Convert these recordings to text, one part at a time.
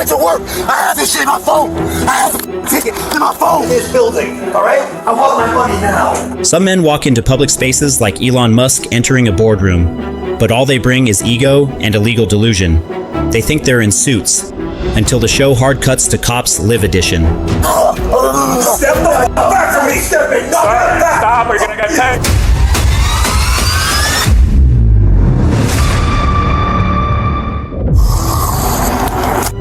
went to work. I have this shit in my phone. I have the ticket in my phone. This building, all right? I want my money now. Some men walk into public spaces like Elon Musk entering a boardroom, but all they bring is ego and illegal delusion. They think they're in suits, until the show hard cuts to Cops Live Edition. Step the back from me, step it. Stop, or you're gonna get tagged.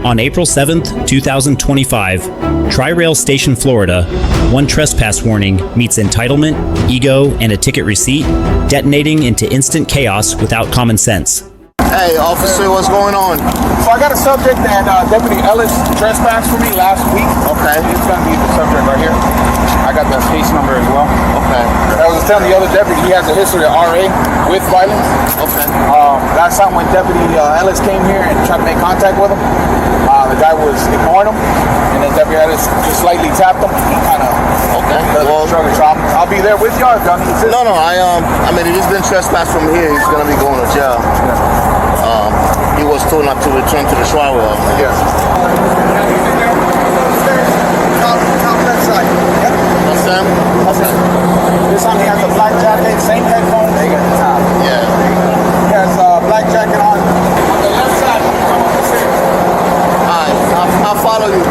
On April 7th, 2025, Tri-Rail Station, Florida, one trespass warning meets entitlement, ego, and a ticket receipt, detonating into instant chaos without common sense. Hey, officer, what's going on? So I got a subject that Deputy Ellis trespassed for me last week. Okay. It's going to be the subject right here. I got the case number as well. Okay. I was just telling the other deputy he has a history of RA with violence. Okay. Last time when Deputy Ellis came here and tried to make contact with him, the guy was ignoring him, and then Deputy Ellis just slightly tapped him. He kind of I'll be there with y'all. No, I mean, if he's been trespassed from here, he's gonna be going to jail. He was told not to return to the trial. Yes. Top left side. Yep. That's him? That's it. This time he has a black jacket, same headphones. They got the top. Yeah. He has a black jacket on. On the left side, come up the stairs. Alright, I'll follow you.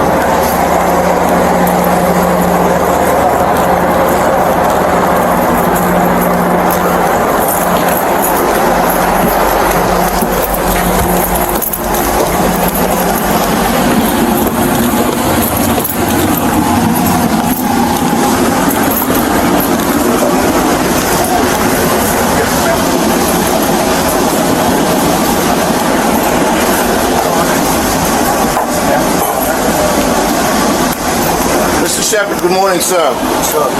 Shepherd, good morning, sir. Sure.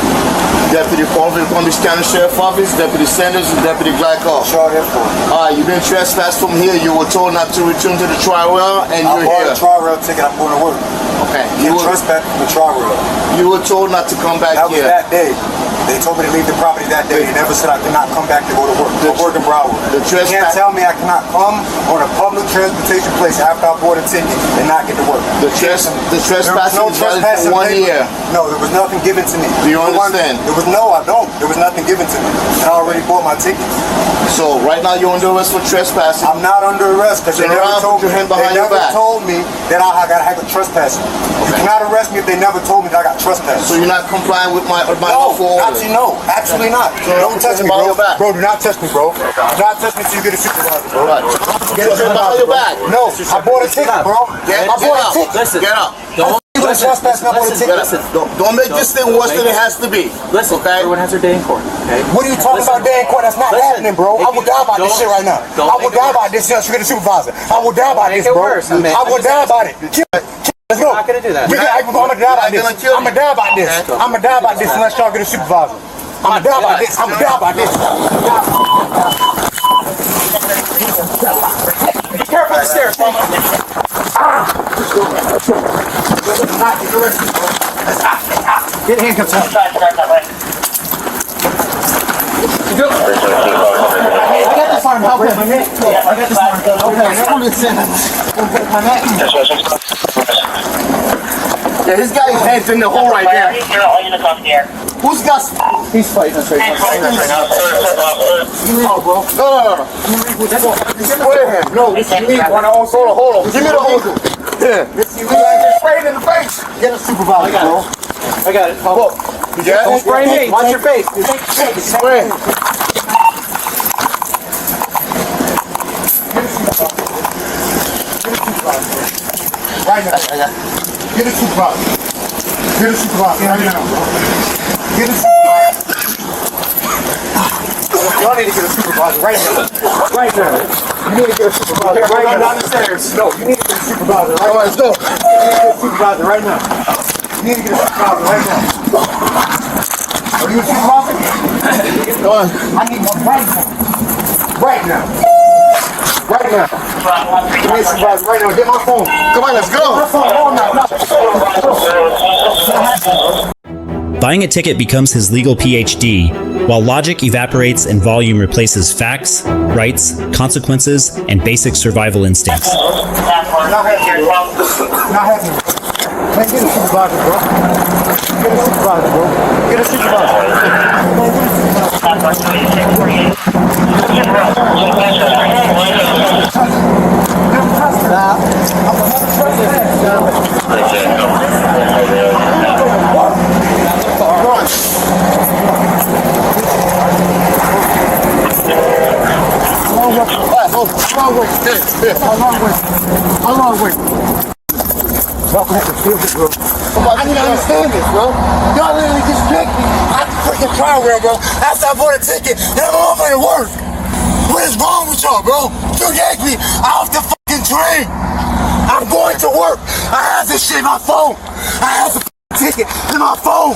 Deputy Palm Beach County Sheriff Office, Deputy Sanders, and Deputy Glycol. Sure, therefore. Alright, you've been trespassed from here. You were told not to return to the Tri-Rail, and you're I bought here. a Tri-Rail ticket. I'm going to work. Okay. You trespassed from the Tri-Rail. You were told not to come back That was here. that day. They told me to leave the property that day. They never said I could not come back to go to work. I work in Broward. You can't tell me I cannot come on a public transportation place after I bought a ticket and not get to work. The trespassing is valid for 1 year. No, there was nothing given to me. Do you understand? I don't. There was nothing given to me. And I already bought my ticket. So right now you're under arrest for trespassing. I'm not under arrest because they never told me that I got trespassing. You cannot arrest me if they never told me that I got trespassed. So you're not complying with my lawful order? Absolutely not. So Don't touch me, bro. Bro, do not touch me, bro. Do not touch me till you get a supervisor, bro. Right. Get a supervisor, bro. No, I bought a ticket, bro. I bought a ticket. Listen, get up. Don't make this thing worse than it has to be. Listen, okay? Everyone has their day in court, okay? What are you talking about day in court? That's not happening, bro. I will die about this shit right now. I will die about this shit. You get a supervisor. I will die about this, bro. I will die about it. Let's go. I'm not gonna do that. I'm gonna die about this. I'm gonna die about this. I'm gonna die about this unless y'all get a supervisor. I'm gonna die about this. I'm gonna die about this. Be careful of the stairs, bro. Get handcuffs out. I got this arm. Help him. I got this arm. Yeah, his guy's head's in the hole right there. Who's got? He's fighting us right now. No, bro. No. Swear him. No, hold on. Give me the hose. Yeah. Sprayed in the face. Get a supervisor, bro. I got it. Look. Don't spray me. Watch your face. Spray. Right now. Get a supervisor. Get a supervisor. Right now, bro. Get a supervisor. Y'all need to get a supervisor right now. Right now. You need to get a supervisor right now. Down the stairs. No, you need to get a supervisor right now. Let's go. You need to get a supervisor right now. You need to get a supervisor right now. Are you a supervisor? Go on. I need one right now. Right now. Right now. Give me a supervisor right now. Get my phone. Come on, let's go. My phone. Oh, no. Buying a ticket becomes his legal PhD, while logic evaporates and volume replaces facts, rights, consequences, and basic survival instincts. Not happening, bro. Not happening. Man, get a supervisor, bro. Get a supervisor, bro. Get a supervisor. How long way? Welcome to the field, bro. I need to understand this, bro. Y'all literally just tricked me out the freaking trial rail, bro. After I bought a ticket, and I'm on my way to work. What is wrong with y'all, bro? You yanked me off the fucking train. I'm going to work. I have this shit in my phone. I have the ticket in my phone.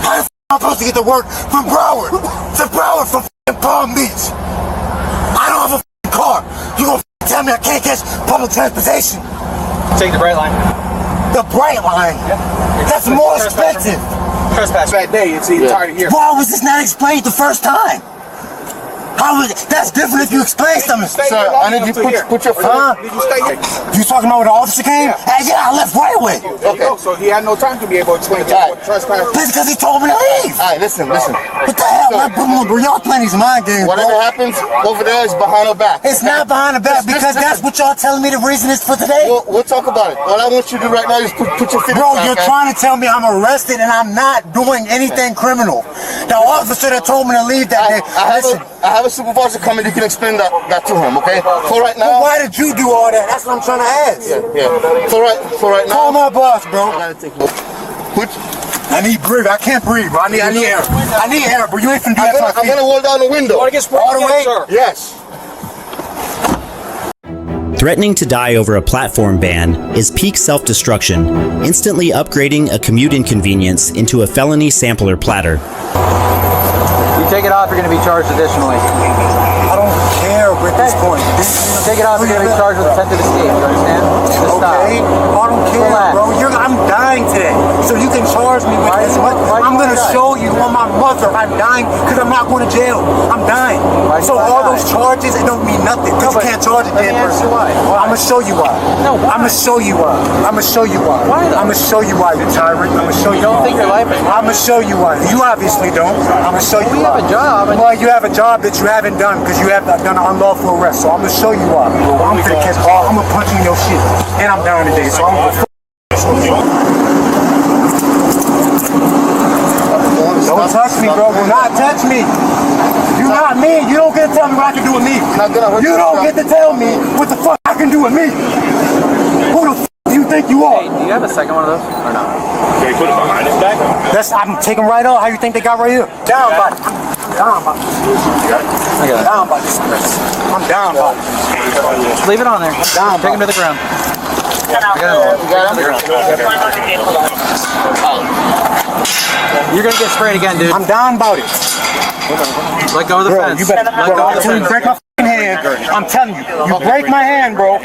How the am I supposed to get to work from Broward to Broward from Palm Beach? I don't have a car. You gonna tell me I can't catch public transportation? Take the bright line. The bright line? Yeah. That's more expensive. Trespass. Bad day, it's the entirety here. Why was this not explained the first time? How was it? That's different if you explain something. Sir, I need you to put your foot. Did you stay here? You talking about when the officer came? Yeah. Hey, yeah, I left right away. There you go. So he had no time to be able to explain to you what trespass. That's because he told me to leave. Alright, listen. What the hell? Bro, y'all playing these mind games, Whatever bro. happens over there is behind our back. It's not behind the back because that's what y'all telling me the reason is for today. We'll talk about it. All I want you to do right now is put your feet Bro, up. you're trying to tell me I'm arrested and I'm not doing anything criminal. The officer that told me to leave that day. Listen. I have a supervisor coming. You can explain that to him, okay? For right now. Why did you do all that? That's what I'm trying to ask. Yeah. For right now. Call my boss, bro. I gotta take a look. Put. I need breathe. I can't breathe, bro. I need air. I need air, bro. You ain't finna do that to my I'm feet. gonna roll down the window. Want to get sprayed All the way? sir? Yes. Threatening to die over a platform ban is peak self-destruction, instantly upgrading a commute inconvenience into a felony sampler platter. You take it off, you're going to be charged additionally. I don't care at this point. Take it off, you're going to be charged with attempted escape. You understand? Just stop. Okay, I don't care, Relax. bro. I'm dying today, so you can charge me with this. I'm gonna show you on my mother I'm dying because I'm not going to jail. I'm dying. So all those charges, it don't mean nothing because you can't charge a dead person. I'm gonna show you why. No, why? I'm gonna show you why. I'm gonna show you why. Why though? I'm gonna show you why, you tyrant. I'm gonna show you. You don't why. think your life is- I'm gonna show you why. You obviously don't. I'm gonna show you We why. have a job. Well, you have a job that you haven't done because you have done an unlawful arrest. So I'm gonna show you why. I'm gonna catch all. I'm gonna punch you in your shit, and I'm down today. So I'm gonna. Don't touch me, bro. Do not touch me. You not me. You don't get to tell me what I can do with me. Not gonna hurt You don't get to tell me what the fuck I can do with me. Who the fuck do you think you are? Hey, do you have a second one of those or not? Can you put it behind his back? I'm taking right off. How you think they got right here? Down, body. Down, body. Down, body. I'm down, body. Just leave it on there. Down, Take him to the ground. You're gonna get sprayed again, dude. I'm down about it. Let go of the Bro, fence. you better, Let go of the you fence. break my f***ing hand. I'm telling you, you break my hand, bro.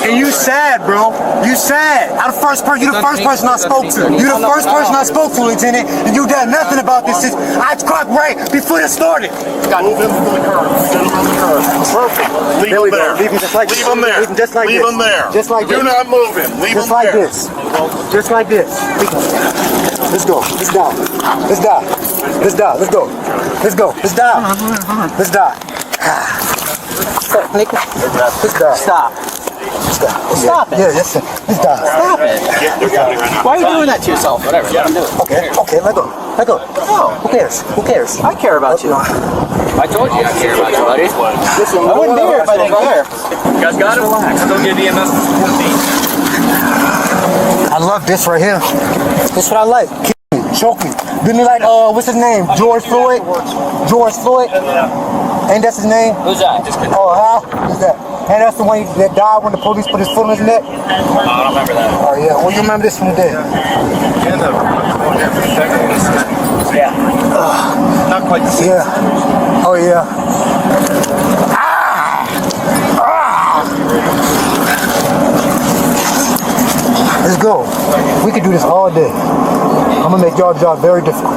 And you sad, bro. You sad. I'm the first person. You the first person I spoke to. You the first person I spoke to, Lieutenant. And you did nothing about this. I caught right before it started. Move him to the curb. Get him on the curb. Perfect. Leave There we him go. there. Leave him just like Leave this. him there. Leave him just like Leave this. him there. Just like Do this. not move him. Leave Just him like there. this. Just like this. Let's go. Let's die. Let's die. Let's die. Let's go. Let's go. Let's die. Let's die. Nick, Let's die. stop. Stop it. Yeah, yes, sir. Let's die. Stop it. Why are you doing that to yourself? Whatever. Let him do it. Okay, let go. Let go. No. Who cares? Who cares? I care about you. I told you I care about you, buddy. Listen, I wouldn't be here if I didn't care. You guys got him? Relax. Still get EMS 14. I love this right here. This is what I like. Kill me, choke me. Do me like, what's his name? George Floyd? George Floyd? Ain't that his name? Who's that? Oh, Hal? Who's that? And that's the one that died when the police put his foot in his neck? I don't remember that. Oh, yeah. Well, you remember this from the day? Yeah. Not quite the same. Yeah. Oh, yeah. Let's go. We could do this all day. I'm gonna make y'all job very difficult.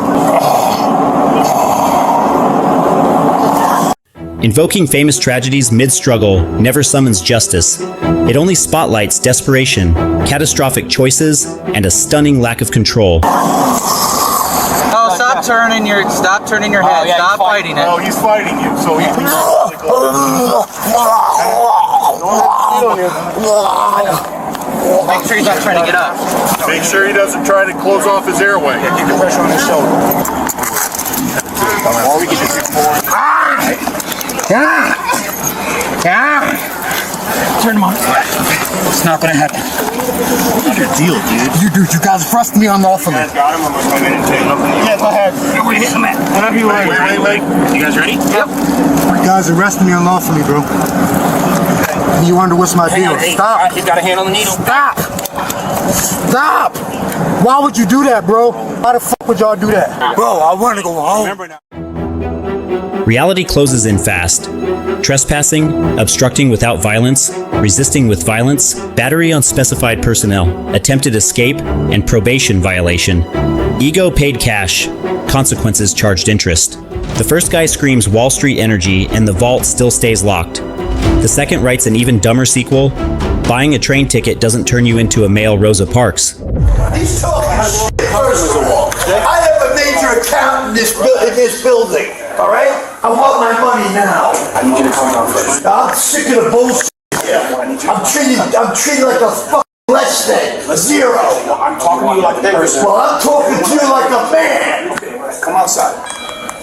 Invoking famous tragedies mid-struggle never summons justice. It only spotlights desperation, catastrophic choices, and a stunning lack of control. Oh, stop turning your head. Stop fighting it. No, he's fighting you, so he's Make sure he's not trying to get up. Make sure he doesn't try to close off his airway. Keep the pressure on his shoulder. Or we can just get more. Turn him on. It's not gonna happen. What's your deal, dude? You guys pressed me unlawfully. You guys got him? I'm gonna come in and take him up. Yeah, go ahead. Where you hitting him at? Whenever you like. Wait. You guys ready? Yep. You guys arrested me unlawfully, bro. You wonder what's my deal? Stop. He's got a hand on the needle. Stop! Stop! Why would you do that, bro? Why the fuck would y'all do that? Bro, I want to go home. Remember now. Reality closes in fast. Trespassing, obstructing without violence, resisting with violence, battery on specified personnel, attempted escape, and probation violation. Ego paid cash, consequences charged interest. The first guy screams Wall Street energy and the vault still stays locked. The second writes an even dumber sequel. Buying a train ticket doesn't turn you into a male Rosa Parks. He's talking shit, first of all. I have a major account in this building, all right? I want my money now. I need you to calm down first. I'm sick of the bullshit here. I'm treated like a fucking less than, a zero. I'm talking to you like a person. Well, I'm talking to you like a man. Okay, come outside.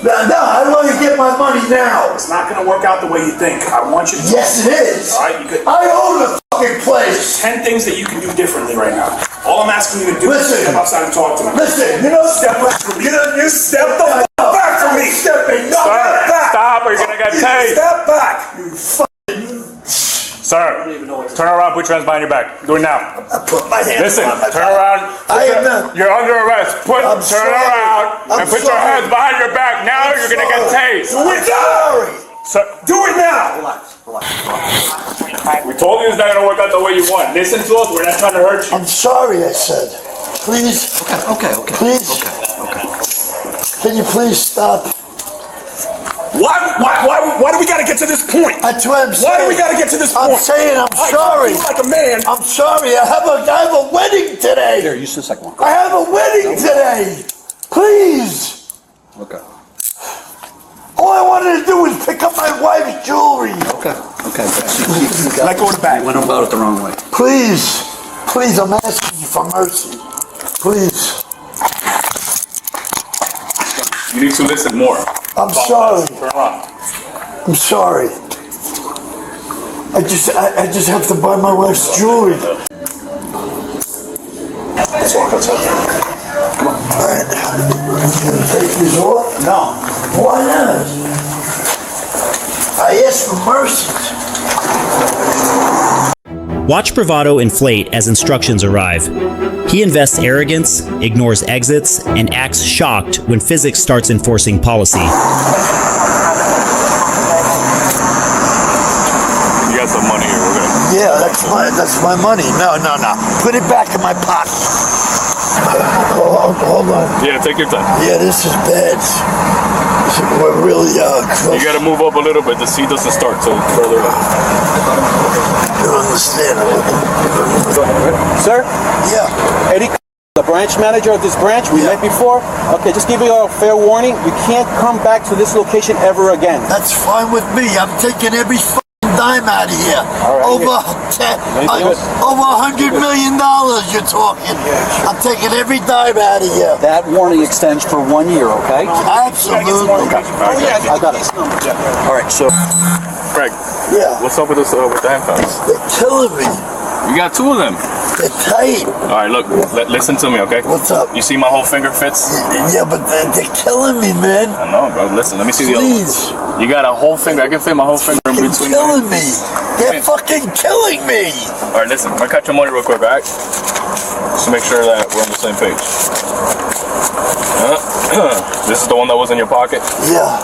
No, I want to get my money now. It's not gonna work out the way you think. I want you to. Yes, it is. All right, you could. I own the fucking place. 10 things that you can do differently right now. All I'm asking you to do Listen. is come outside and talk to me. Listen, you know, step back from me. You step the fuck back from me. Stepping back. Stop or you're gonna get tased. Step back. You Sir, turn around, put your hands behind your back. Do it now. I put my hand Listen, on my turn back. around. I am not. You're under arrest. I'm Turn sorry. around I'm and put your sorry. hands behind your back. Now you're gonna get tased. Do it now. Sir, Do it now. we told you it's not gonna work out the way you want. Listen to us. We're not trying to hurt you. I'm sorry, I said. Please. Okay. Please. Can you please stop? Why do we gotta get to this point? That's what I'm saying. Why do we gotta get to this point? I'm saying I'm sorry. I feel like a man. I'm sorry. I have a wedding today. Here, use the second one. I have a wedding today. Please. Okay. All I wanted to do was pick up my wife's jewelry. Okay. Let go of the bag. Went about it the wrong way. Please. Please, I'm asking you for mercy. Please. You need to listen more. I'm sorry. Turn around. I'm sorry. I just have to buy my wife's jewelry. Let's walk outside. Come on. All right. You gonna take this off? No. Why not? I asked for mercy. Watch bravado inflate as instructions arrive. He invests arrogance, ignores exits, and acts shocked when physics starts enforcing policy. You got some money here. We're gonna. Yeah, that's my money. No. Put it back in my pocket. Hold on. Yeah, take your time. Yeah, this is bad. We're really close. You gotta move up a little bit. The seat doesn't start till further up. I don't understand. Sir, Yeah. Eddie, the branch manager of this branch, we met before. Okay, just give you a fair warning. You can't come back to this location ever again. That's fine with me. I'm taking every fucking dime out of here. right, Over $100 million you're talking. I'm taking every dime out of here. That warning extends for 1 year, okay? Absolutely. I got it. All right, so Greg, Yeah. what's up with this with the handcuffs? They're killing me. You got two of them. They're tight. All right, look, listen to me, okay? What's up? You see my whole finger fits? Yeah, but they're killing me, man. I know, bro. Listen, let me see the other Please. one. You got a whole finger. I can fit my whole finger in They're between. killing me. They're fucking killing me. All right, listen. I'm gonna cut your money real quick, all right? Just to make sure that we're on the same page. This is the one that was in your pocket. Yeah.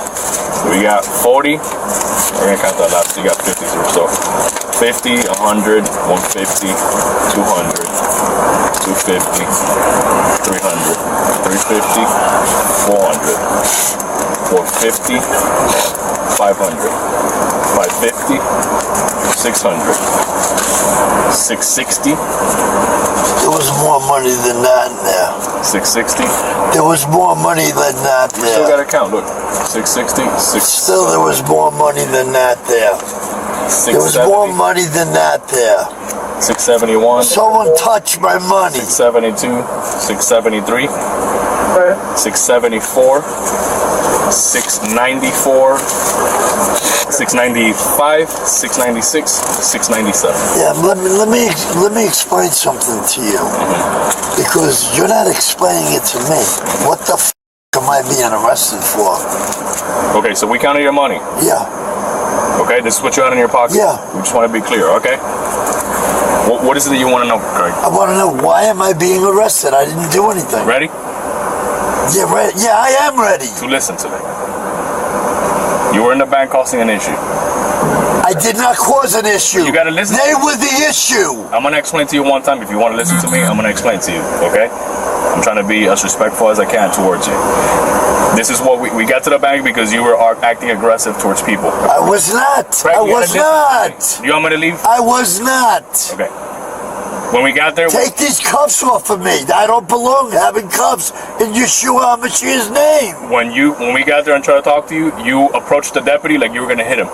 We got 40. We're gonna count that last. You got 50 or so. 50, 100, 150, 200, 250, 300, 350, 400, 450, 500, 550, 600, 660. There was more money than that in there. 660. There was more money than that Still there. gotta count. Look, 660, Still, there was more money than that there. There was more money than that there. 671. Someone touched my money. 672, 673, 674, 694, 695, 696, 697. Yeah, let me explain something to you, because you're not explaining it to me. What the f am I being arrested for? Okay, so we counted your money. Yeah, Okay, this is what you had in your pocket. Yeah. We just want to be clear. Okay. What is it that you want to know, Craig? I want to know, why am I being arrested? I didn't do anything. Ready? Yeah, right. Yeah, I am ready. To listen to me. You were in the bank causing an issue. I did not cause an issue. You gotta listen. They were the issue. I'm gonna explain to you one time. If you want to listen to me, I'm gonna explain to you. Okay? I'm trying to be as respectful as I can towards you. This is what we got to the bank because you were acting aggressive towards people. I was not. Craig, I you gotta was listen to not. me. You want me to leave? I was not. Okay. When we got there, Take these cuffs off of me. I don't belong having cuffs in Yeshua HaMashiach's name. when we got there and tried to talk to you, you approached the deputy like you were gonna hit him.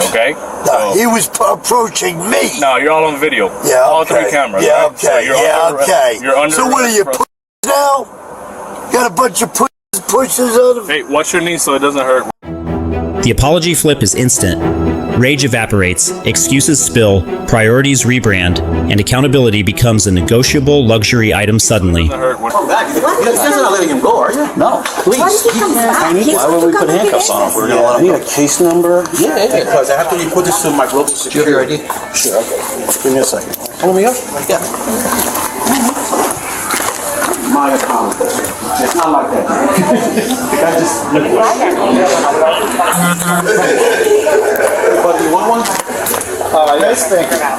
Okay? No, he was approaching me. No, you're all on video. Yeah, All okay. 3 cameras. Yeah, right? So okay. you're Yeah, under arrest. okay. You're under So what are you, arrest. pussies now? Got a bunch of pussies on them? Hey, watch your knee so it doesn't hurt. The apology flip is instant. Rage evaporates, excuses spill, priorities rebrand, and accountability becomes a negotiable luxury item suddenly. Doesn't hurt. Come back. You guys are not letting him go, are you? No, please. Why did he come back? Why would we put handcuffs on him if we were going to let I him need go? a case number. Yeah. Because I have to report this to my global security. Do you have your ID? Sure, okay. Give me a second. Hold me up? Yeah. My account. It's not like that. The guy just... But you want one? Nice thing. Yeah.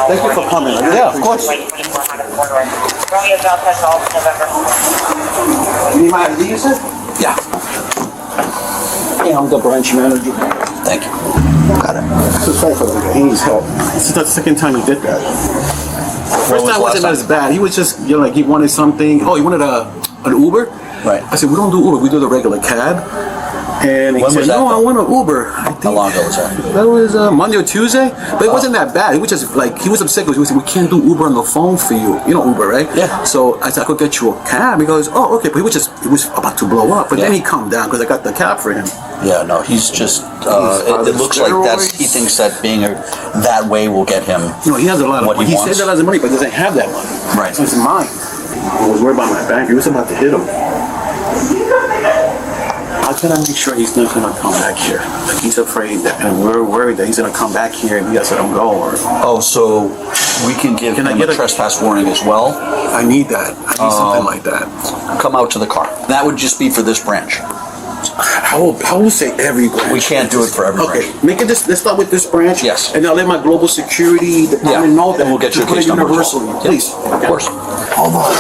Thank you for coming. Yeah, of course. You need my ID, you said? Yeah. Yeah, I'm the branch manager. Thank you. Got it. So sorry for the guy. He needs help. This is the second time he did that. First was time wasn't last as bad. He was just, like he wanted something. Oh, he wanted an Uber? Right. I said, we don't do Uber, we do the regular cab. And he When said, was that, no, I though? want an Uber. I think How long ago was that? That was Monday or Tuesday. But it wasn't that bad. He was just like, he was upset because he said, we can't do Uber on the phone for you. You know Uber, right? Yeah. So I said, I could get you a cab. He goes, oh, okay. But he was about to blow up. But then he calmed down because I got the cab for him. Yeah, no, he's just, it looks like he thinks that being that way will get him You know, he has a lot of what money. he He wants. says he has money, but doesn't have that money. Right. So it's mine. I was worried about my bank. He was about to hit him. How can I make sure he's not going to come back here? Like he's afraid that, and we're worried that he's going to come back here and he has to let him go. Or Oh, so we can give Can I him get a a- trespass warning as well. I need that. I need something like that. Come out to the car. That would just be for this branch. I will say every branch. We can't do it for every Okay, branch. make it this. Let's start with this branch. Yes. And I'll let my global security department know that. And we'll get you a to put case it number as well. universally, Yeah, please. Of course. Hold on.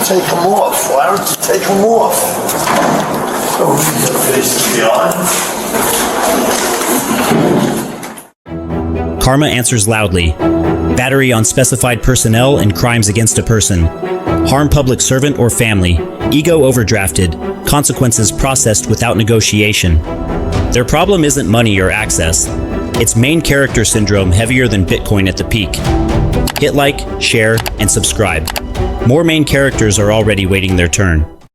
Take them off. Why don't you take them off? Oh, your face is beyond. Karma answers loudly. Battery on specified personnel and crimes against a person. Harm public servant or family. Ego overdrafted. Consequences processed without negotiation. Their problem isn't money or access. It's main character syndrome heavier than Bitcoin at the peak. Hit like, share, and subscribe. More main characters are already waiting their turn.